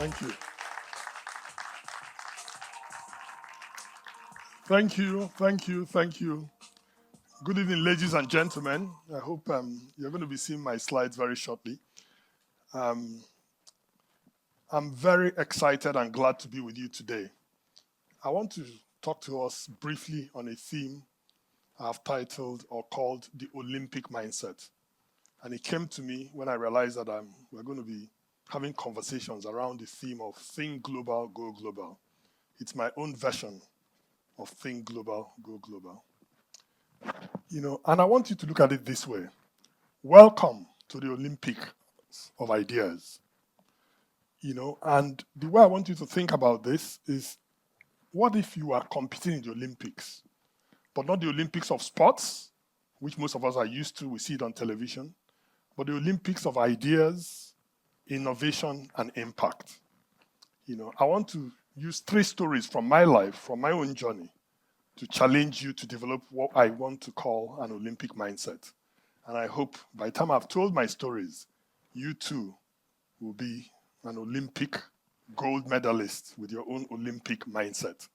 Thank you. Thank you. Thank you. Thank you. Good evening, ladies and gentlemen. I hope you're going to be seeing my slides very shortly. Um, I'm very excited and glad to be with you today. I want to talk to us briefly on a theme I've titled or called the Olympic mindset. And it came to me when I realized that we're going to be having conversations around the theme of think global, go global. It's my own version of think global, go global. And I want you to look at it this way. Welcome to the Olympics of ideas. And the way I want you to think about this is, what if you are competing in the Olympics, but not the Olympics of sports, which most of us are used to, we see it on television, but the Olympics of ideas, innovation, and impact. I want to use 3 stories from my life, from my own journey, to challenge you to develop what I want to call an Olympic mindset. And I hope by the time I've told my stories, you too will be an Olympic gold medalist with your own Olympic mindset.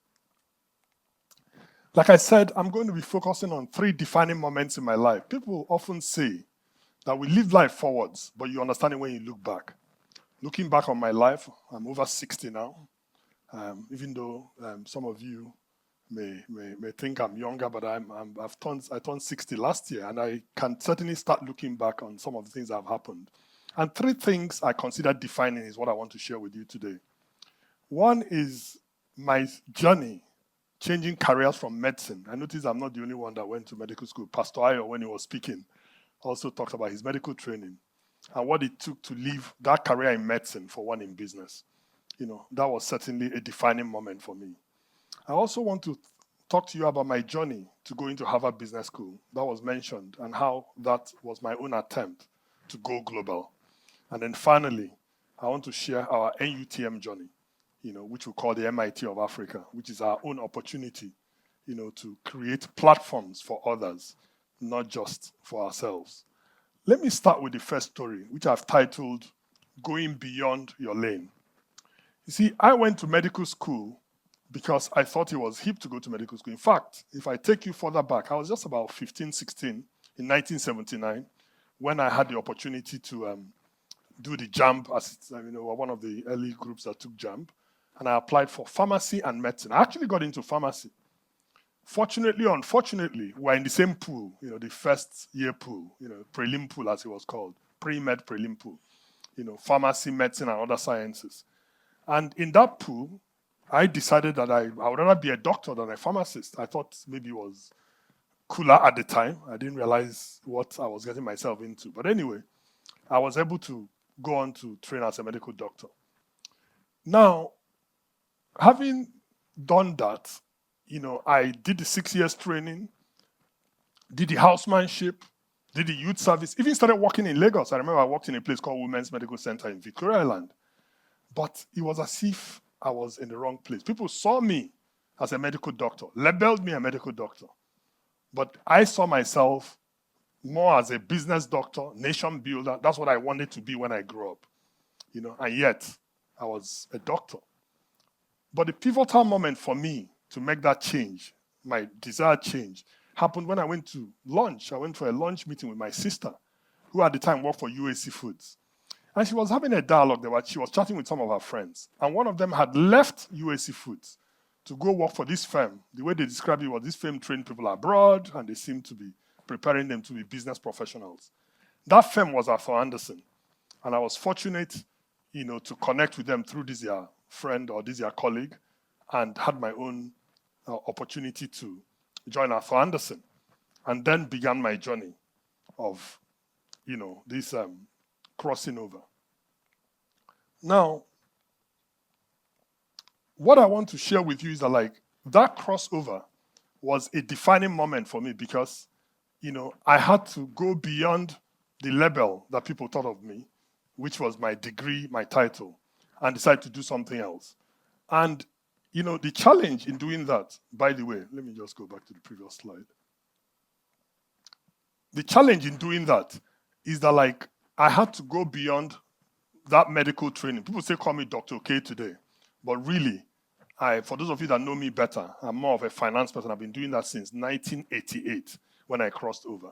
Like I said, I'm going to be focusing on 3 defining moments in my life. People often say that we live life forwards, but you understand it when you look back. Looking back on my life, I'm over 60 now, even though some of you may think I'm younger, but I turned 60 last year, and I can certainly start looking back on some of the things that have happened. And 3 things I consider defining is what I want to share with you today. One is my journey changing careers from medicine. I notice I'm not the only one that went to medical school. Pastor Ayo, when he was speaking, also talked about his medical training and what it took to leave that career in medicine for one in business. That was certainly a defining moment for me. I also want to talk to you about my journey to go into Harvard Business School. That was mentioned, and how that was my own attempt to go global. And then finally, I want to share our NUTM journey, which we call the MIT of Africa, which is our own opportunity, to create platforms for others, not just for ourselves. Let me start with the first story, which I've titled Going Beyond Your Lane. You see, I went to medical school because I thought it was hip to go to medical school. In fact, if I take you further back, I was just about 15, 16 in 1979 when I had the opportunity to do the JAMB, as one of the early groups that took JAMB, and I applied for pharmacy and medicine. I actually got into pharmacy. Fortunately or unfortunately, we're in the same pool, the first year pool, prelim pool as it was called, pre-med prelim pool, pharmacy, medicine, and other sciences. And in that pool, I decided that I would rather be a doctor than a pharmacist. I thought maybe it was cooler at the time. I didn't realize what I was getting myself into. But anyway, I was able to go on to train as a medical doctor. Now, having done that, I did the 6 years training, did the housemanship, did the youth service, even started working in Lagos. I remember I worked in a place called Women's Medical Center in Victoria Island. But it was as if I was in the wrong place. People saw me as a medical doctor, labeled me a medical doctor. But I saw myself more as a business doctor, nation builder. That's what I wanted to be when I grew up. And yet I was a doctor. But the pivotal moment for me to make that change, my desired change, happened when I went to lunch. I went for a lunch meeting with my sister, who at the time worked for UAC Foods. And she was having a dialogue there. She was chatting with some of her friends. And one of them had left UAC Foods to go work for this firm. The way they described it was this firm trained people abroad, and they seemed to be preparing them to be business professionals. That firm was Arthur Andersen. And I was fortunate, to connect with them through this their friend or this their colleague, and had my own opportunity to join Arthur Andersen. And then began my journey of, this crossing over. Now, what I want to share with you is that crossover was a defining moment for me because, I had to go beyond the label that people thought of me, which was my degree, my title, and decide to do something else. And, the challenge in doing that, by the way, let me just go back to the previous slide. The challenge in doing that is that I had to go beyond that medical training. People say call me Dr. K today, but really, for those of you that know me better, I'm more of a finance person. I've been doing that since 1988 when I crossed over.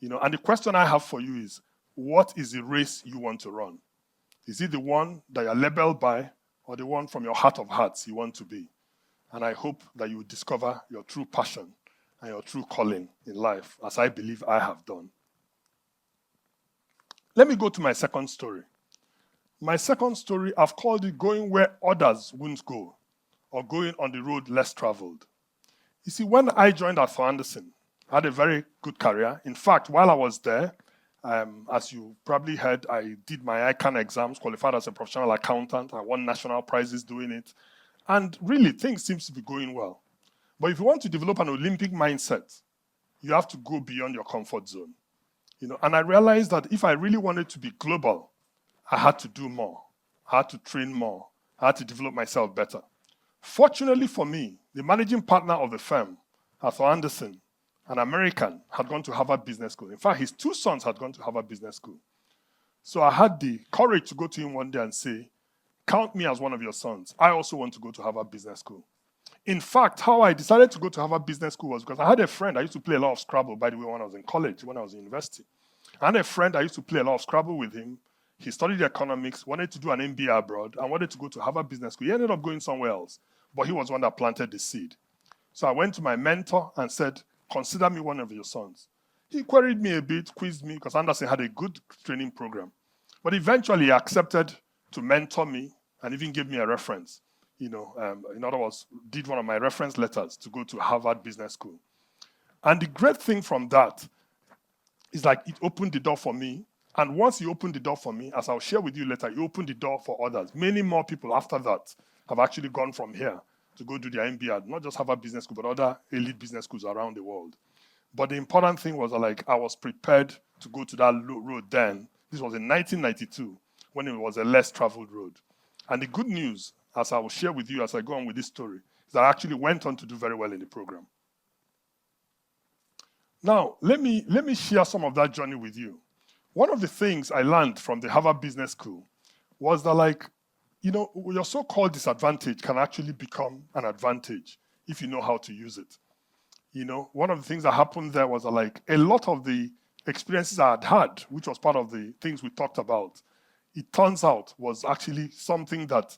And the question I have for you is, what is the race you want to run? Is it the one that you're labeled by, or the one from your heart of hearts you want to be? And I hope that you will discover your true passion and your true calling in life, as I believe I have done. Let me go to my second story. My second story, I've called it Going Where Others Won't Go, or Going on the Road Less Traveled. You see, when I joined Arthur Andersen, I had a very good career. In fact, while I was there, as you probably heard, I did my ICANN exams, qualified as a professional accountant. I won national prizes doing it. And really, things seem to be going well. But if you want to develop an Olympic mindset, you have to go beyond your comfort zone. And I realized that if I really wanted to be global, I had to do more. I had to train more. I had to develop myself better. Fortunately for me, the managing partner of the firm, Arthur Andersen, an American, had gone to Harvard Business School. In fact, his two sons had gone to Harvard Business School. So I had the courage to go to him one day and say, count me as one of your sons. I also want to go to Harvard Business School. In fact, how I decided to go to Harvard Business School was because I had a friend. I used to play a lot of Scrabble, by the way, when I was in college, when I was in university. I had a friend. I used to play a lot of Scrabble with him. He studied economics, wanted to do an MBA abroad, and wanted to go to Harvard Business School. He ended up going somewhere else, but he was one that planted the seed. So I went to my mentor and said, consider me one of your sons. He queried me a bit, quizzed me, because Andersen had a good training program. But eventually he accepted to mentor me and even gave me a reference. In other words, did one of my reference letters to go to Harvard Business School. And the great thing from that is like it opened the door for me. And once he opened the door for me, as I'll share with you later, he opened the door for others. Many more people after that have actually gone from here to go do their MBA, not just Harvard Business School, but other elite business schools around the world. But the important thing was that, I was prepared to go to that road then. This was in 1992, when it was a less traveled road. And the good news, as I will share with you as I go on with this story, is that I actually went on to do very well in the program. Now, let me share some of that journey with you. One of the things I learned from the Harvard Business School was that, your so-called disadvantage can actually become an advantage if you know how to use it. One of the things that happened there was that, a lot of the experiences I had, which was part of the things we talked about, it turns out was actually something that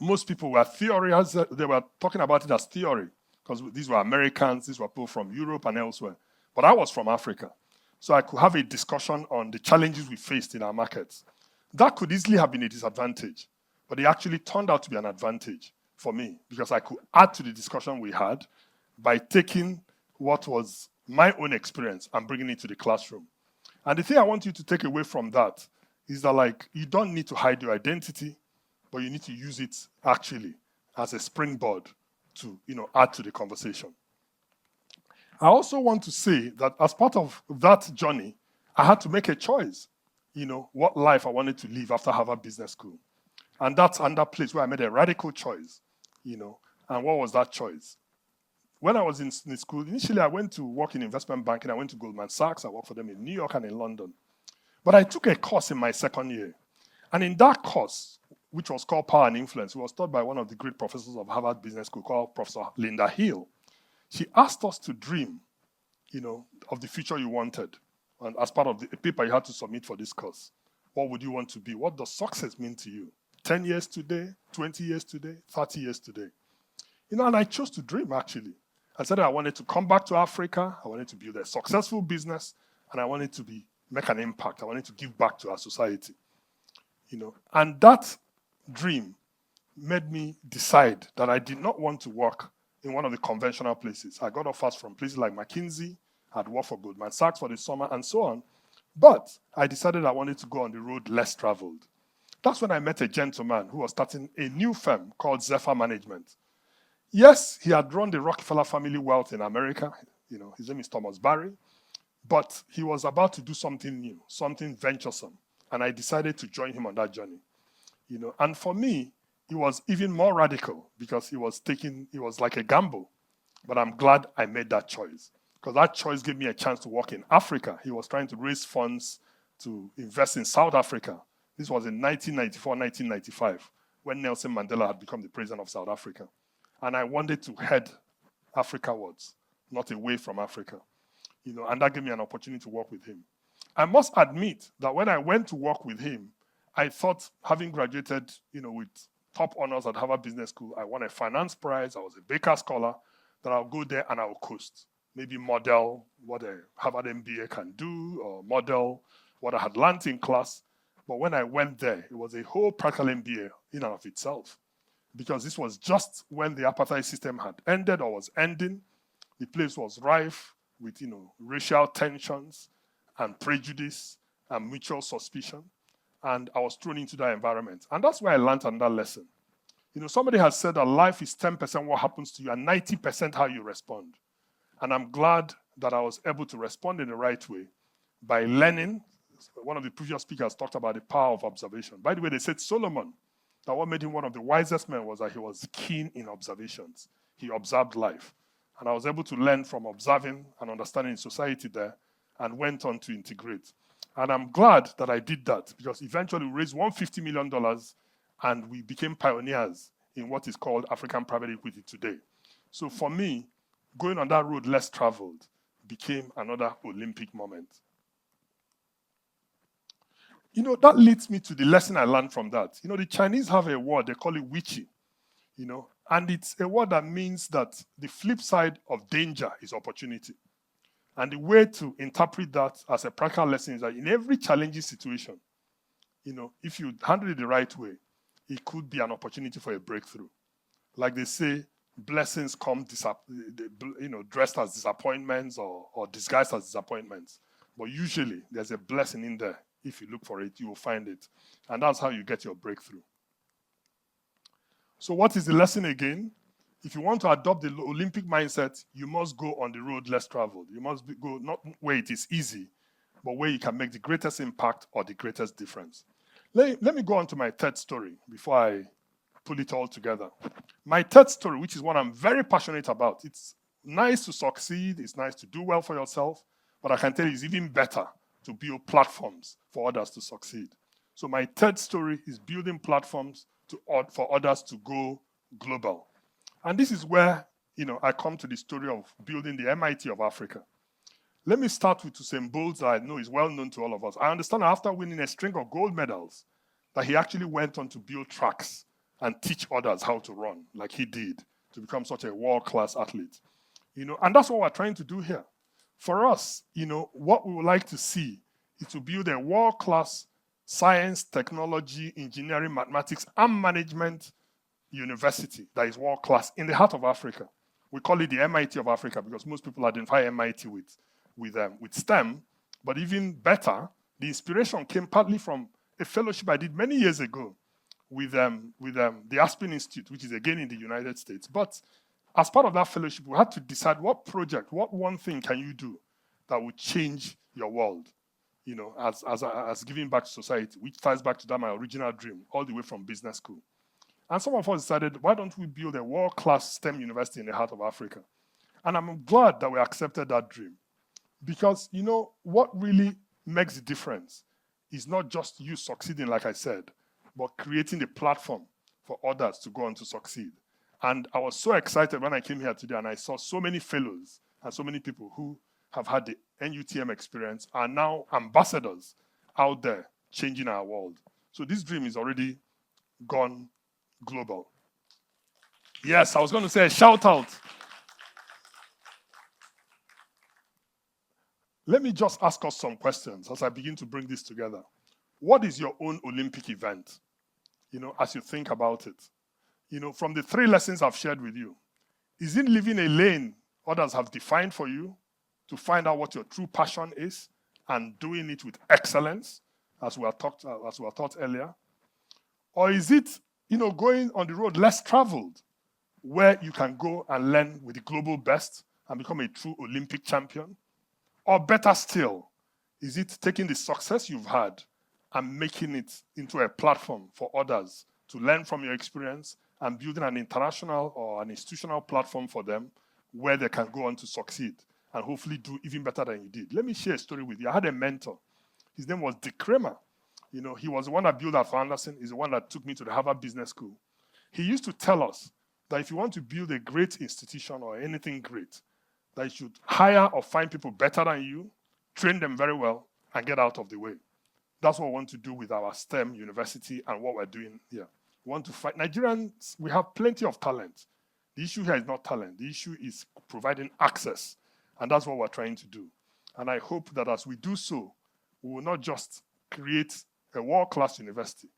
most people were theories. They were talking about it as theory because these were Americans, these were people from Europe and elsewhere. But I was from Africa. So I could have a discussion on the challenges we faced in our markets. That could easily have been a disadvantage, but it actually turned out to be an advantage for me because I could add to the discussion we had by taking what was my own experience and bringing it to the classroom. And the thing I want you to take away from that is that you don't need to hide your identity, but you need to use it actually as a springboard to add to the conversation. I also want to say that as part of that journey, I had to make a choice, what life I wanted to live after Harvard Business School. And that's another place where I made a radical choice, and what was that choice? When I was in school, initially I went to work in investment banking. I went to Goldman Sachs. I worked for them in New York and in London. But I took a course in my second year. And in that course, which was called Power and Influence, it was taught by one of the great professors of Harvard Business School called Professor Linda Hill. She asked us to dream, of the future you wanted. And as part of the paper you had to submit for this course, what would you want to be? What does success mean to you? 10 years today, 20 years today, 30 years today? And I chose to dream, actually. I said I wanted to come back to Africa. I wanted to build a successful business. And I wanted to make an impact. I wanted to give back to our society. And that dream made me decide that I did not want to work in one of the conventional places. I got offers from places like McKinsey. I'd worked for Goldman Sachs for the summer and so on. But I decided I wanted to go on the road less traveled. That's when I met a gentleman who was starting a new firm called Zephyr Management. Yes, he had run the Rockefeller family wealth in America. His name is Thomas Barry. But he was about to do something new, something venturesome. And I decided to join him on that journey. And for me, it was even more radical because it was like a gamble. But I'm glad I made that choice because that choice gave me a chance to work in Africa. He was trying to raise funds to invest in South Africa. This was in 1994, 1995, when Nelson Mandela had become the president of South Africa. And I wanted to head Africawards, not away from Africa. And that gave me an opportunity to work with him. I must admit that when I went to work with him, I thought, having graduated, with top honors at Harvard Business School, I won a finance prize, I was a Baker Scholar, that I'll go there and I'll coast. Maybe model what a Harvard MBA can do, or model what I had learned in class. But when I went there, it was a whole practical MBA in and of itself. Because this was just when the apartheid system had ended or was ending. The place was rife with, racial tensions and prejudice and mutual suspicion. And I was thrown into that environment. And that's where I learned another lesson. Somebody has said that life is 10% what happens to you and 90% how you respond. And I'm glad that I was able to respond in the right way by learning. One of the previous speakers talked about the power of observation. By the way, they said Solomon, that what made him one of the wisest men was that he was keen in observations. He observed life. And I was able to learn from observing and understanding society there and went on to integrate. And I'm glad that I did that because eventually we raised $150 million and we became pioneers in what is called African private equity today. So for me, going on that road less traveled became another Olympic moment. That leads me to the lesson I learned from that. The Chinese have a word, they call it wichi, and it's a word that means that the flip side of danger is opportunity. And the way to interpret that as a practical lesson is that in every challenging situation, if you handle it the right way, it could be an opportunity for a breakthrough. Like they say, blessings come dressed as disappointments or disguised as disappointments. But usually there's a blessing in there. If you look for it, you will find it. And that's how you get your breakthrough. So what is the lesson again? If you want to adopt the Olympic mindset, you must go on the road less traveled. You must go not where it is easy, but where you can make the greatest impact or the greatest difference. Let me go on to my third story before I pull it all together. My third story, which is what I'm very passionate about. It's nice to succeed. It's nice to do well for yourself. But I can tell you it's even better to build platforms for others to succeed. So my third story is building platforms for others to go global. And this is where, I come to the story of building the MIT of Africa. Let me start with Usain Bolt, that I know is well known to all of us. I understand after winning a string of gold medals, that he actually went on to build tracks and teach others how to run, like he did, to become such a world-class athlete. And that's what we're trying to do here. For us, what we would like to see is to build a world-class science, technology, engineering, mathematics, and management university that is world-class in the heart of Africa. We call it the MIT of Africa because most people identify MIT with STEM. But even better, the inspiration came partly from a fellowship I did many years ago with the Aspen Institute, which is again in the United States. But as part of that fellowship, we had to decide what one thing can you do that would change your world, as giving back to society, which ties back to that my original dream, all the way from business school. And some of us decided, why don't we build a world-class STEM university in the heart of Africa? And I'm glad that we accepted that dream. Because, what really makes the difference is not just you succeeding, like I said, but creating a platform for others to go on to succeed. And I was so excited when I came here today and I saw so many fellows and so many people who have had the NUTM experience are now ambassadors out there changing our world. So this dream is already gone global. Yes, I was going to say a shout out. Let me just ask us some questions as I begin to bring this together. What is your own Olympic event? As you think about it. From the 3 lessons I've shared with you, is it living a lane others have defined for you to find out what your true passion is and doing it with excellence, as we were taught earlier? Or is it, going on the road less traveled, where you can go and learn with the global best and become a true Olympic champion? Or better still, is it taking the success you've had and making it into a platform for others to learn from your experience and building an international or an institutional platform for them where they can go on to succeed and hopefully do even better than you did? Let me share a story with you. I had a mentor. His name was Dick Kramer. He was the one that built Arthur Andersen. He's the one that took me to the Harvard Business School. He used to tell us that if you want to build a great institution or anything great, that you should hire or find people better than you, train them very well, and get out of the way. That's what we want to do with our STEM university and what we're doing here. We want to fight. Nigerians, we have plenty of talent. The issue here is not talent. The issue is providing access. And that's what we're trying to do. And I hope that as we do so, we will not just create a world-class university,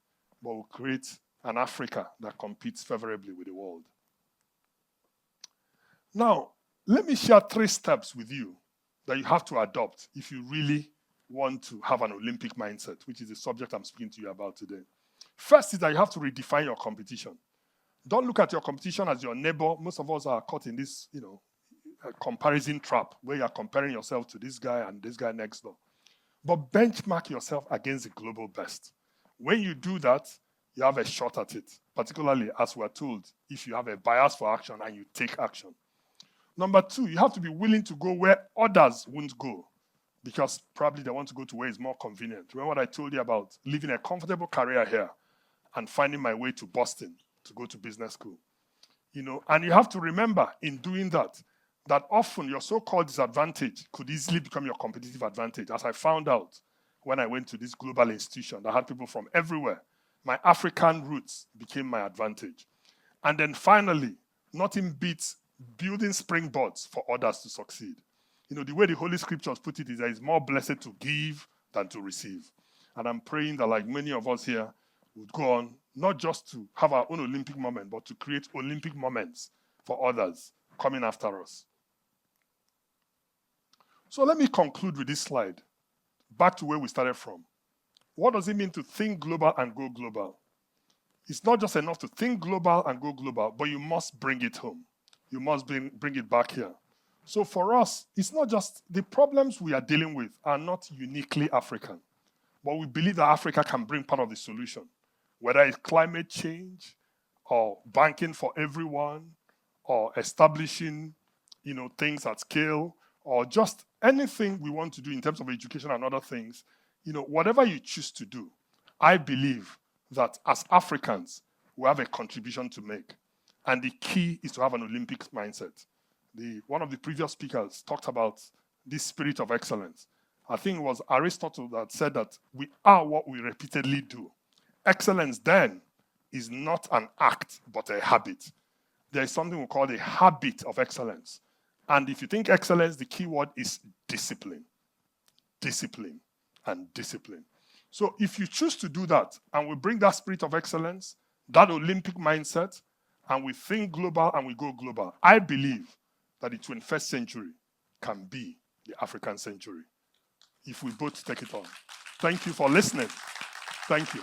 but we'll create an Africa that competes favorably with the world. Now, let me share 3 steps with you that you have to adopt if you really want to have an Olympic mindset, which is the subject I'm speaking to you about today. First is that you have to redefine your competition. Don't look at your competition as your neighbor. Most of us are caught in this, comparison trap where you're comparing yourself to this guy and this guy next door. But benchmark yourself against the global best. When you do that, you have a shot at it, particularly as we're told, if you have a bias for action and you take action. Number 2, you have to be willing to go where others won't go because probably they want to go to where it's more convenient. Remember what I told you about living a comfortable career here and finding my way to Boston to go to business school. And you have to remember in doing that often your so-called disadvantage could easily become your competitive advantage. As I found out when I went to this global institution that had people from everywhere, my African roots became my advantage. And then finally, nothing beats building springboards for others to succeed. The way the Holy Scriptures put it is that it's more blessed to give than to receive. And I'm praying that like many of us here would go on, not just to have our own Olympic moment, but to create Olympic moments for others coming after us. So let me conclude with this slide. Back to where we started from. What does it mean to think global and go global? It's not just enough to think global and go global, but you must bring it home. You must bring it back here. So for us, it's not just the problems we are dealing with are not uniquely African, but we believe that Africa can bring part of the solution, whether it's climate change or banking for everyone or establishing, things at scale or just anything we want to do in terms of education and other things. Whatever you choose to do, I believe that as Africans, we have a contribution to make. And the key is to have an Olympic mindset. One of the previous speakers talked about this spirit of excellence. I think it was Aristotle that said that we are what we repeatedly do. Excellence then is not an act, but a habit. There is something we call the habit of excellence. And if you think excellence, the key word is discipline. Discipline and discipline. So if you choose to do that, and we bring that spirit of excellence, that Olympic mindset, and we think global and we go global, I believe that the 21st century can be the African century if we both take it on. Thank you for listening. Thank you.